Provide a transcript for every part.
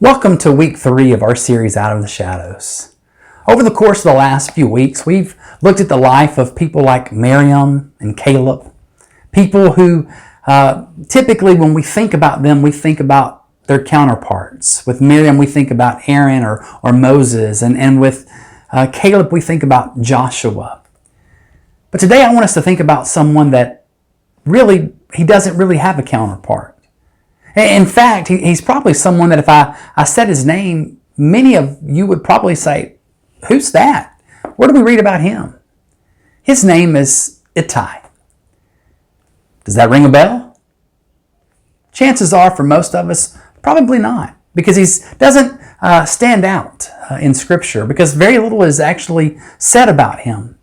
Welcome to week 3 of our series, Out of the Shadows. Over the course of the last few weeks, we've looked at the life of people like Miriam and Caleb. People who typically when we think about them, we think about their counterparts. With Miriam, we think about Aaron or Moses. And with Caleb, we think about Joshua. But today I want us to think about someone that he doesn't really have a counterpart. In fact, he's probably someone that if I said his name, many of you would probably say, who's that? Where do we read about him? His name is Ittai. Does that ring a bell? Chances are for most of us, probably not, because he doesn't stand out in Scripture, because very little is actually said about him.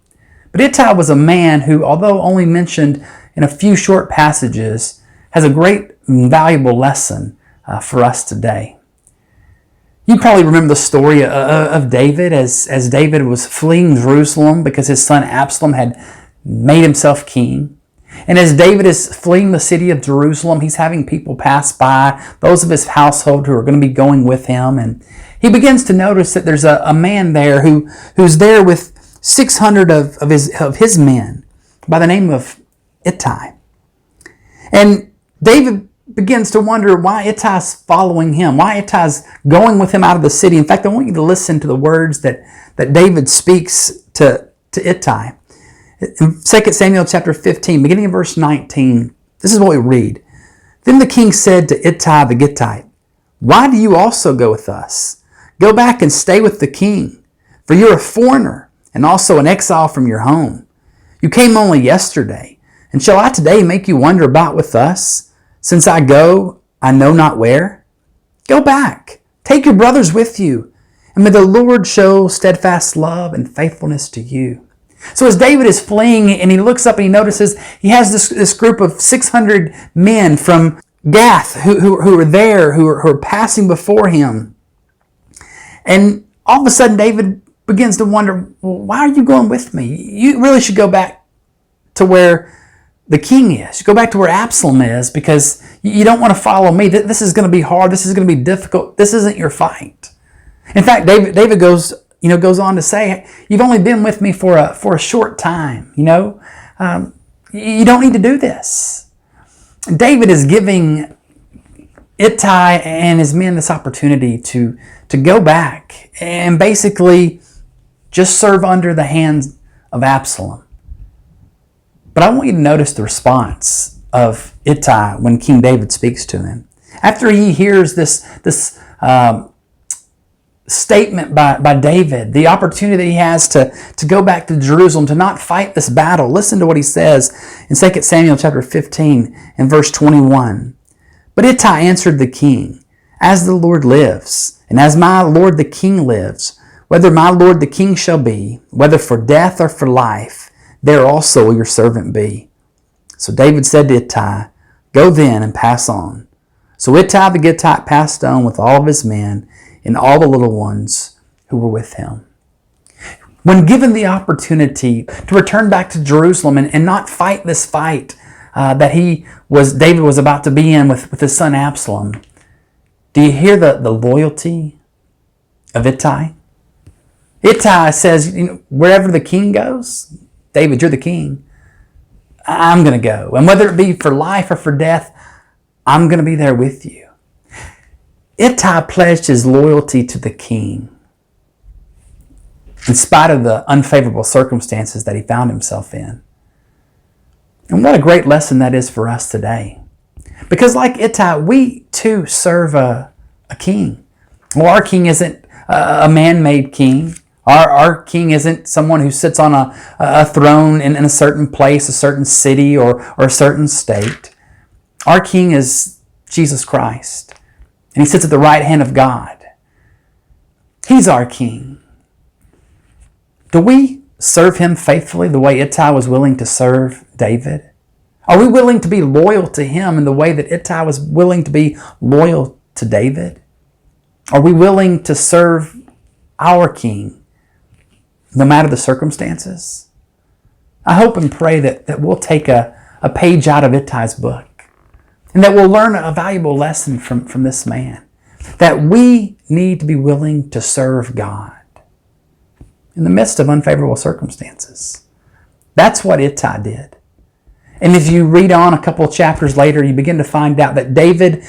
But Ittai was a man who, although only mentioned in a few short passages, has a great and valuable lesson for us today. You probably remember the story of David as David was fleeing Jerusalem because his son Absalom had made himself king. And as David is fleeing the city of Jerusalem, he's having people pass by, those of his household who are going to be going with him. And he begins to notice that there's a man there who's there with 600 of his men by the name of Ittai. And David begins to wonder why Ittai's following him, why Ittai's going with him out of the city. In fact, I want you to listen to the words that David speaks to Ittai. In 2 Samuel chapter 15, beginning in verse 19, this is what we read. Then the king said to Ittai the Gittite, "Why do you also go with us? Go back and stay with the king, for you're a foreigner and also an exile from your home. You came only yesterday, and shall I today make you wander about with us? Since I go, I know not where. Go back, take your brothers with you, and may the Lord show steadfast love and faithfulness to you." So as David is fleeing and he looks up and he notices he has this group of 600 men from Gath who are there, who are passing before him. And all of a sudden David begins to wonder, well, why are you going with me? You really should go back to where the king is. You go back to where Absalom is, because you don't want to follow me. This is going to be hard. This is going to be difficult. This isn't your fight. In fact, David goes on to say, you've only been with me for a short time. You don't need to do this. David is giving Ittai and his men this opportunity to go back and basically just serve under the hands of Absalom. But I want you to notice the response of Ittai when King David speaks to him. After he hears this statement by David, the opportunity that he has to go back to Jerusalem, to not fight this battle, listen to what he says in 2 Samuel chapter 15 and verse 21. But Ittai answered the king, "As the Lord lives, and as my lord the king lives, whether my lord the king shall be, whether for death or for life, there also will your servant be." So David said to Ittai, "Go then and pass on." So Ittai the Gittite passed on with all of his men and all the little ones who were with him. When given the opportunity to return back to Jerusalem and not fight this fight that David was about to be in with his son Absalom, do you hear the loyalty of Ittai? Ittai says, wherever the king goes, David, you're the king. I'm going to go. And whether it be for life or for death, I'm going to be there with you. Ittai pledged his loyalty to the king in spite of the unfavorable circumstances that he found himself in. And what a great lesson that is for us today. Because like Ittai, we too serve a king. Well, our king isn't a man-made king. Our king isn't someone who sits on a throne in a certain place, a certain city, or a certain state. Our king is Jesus Christ, and he sits at the right hand of God. He's our king. Do we serve him faithfully the way Ittai was willing to serve David? Are we willing to be loyal to him in the way that Ittai was willing to be loyal to David? Are we willing to serve our king no matter the circumstances? I hope and pray that we'll take a page out of Ittai's book and that we'll learn a valuable lesson from this man. That we need to be willing to serve God in the midst of unfavorable circumstances. That's what Ittai did. And if you read on a couple of chapters later, you begin to find out that David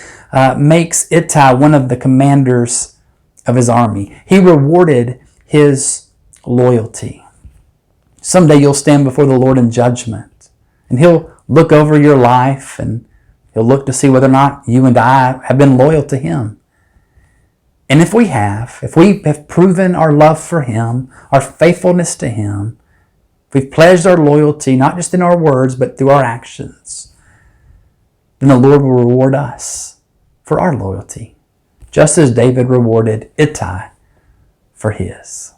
makes Ittai one of the commanders of his army. He rewarded his loyalty. Someday you'll stand before the Lord in judgment, and He'll look over your life, and He'll look to see whether or not you and I have been loyal to Him. And if we have proven our love for Him, our faithfulness to Him, if we've pledged our loyalty, not just in our words, but through our actions, then the Lord will reward us for our loyalty, just as David rewarded Ittai for his.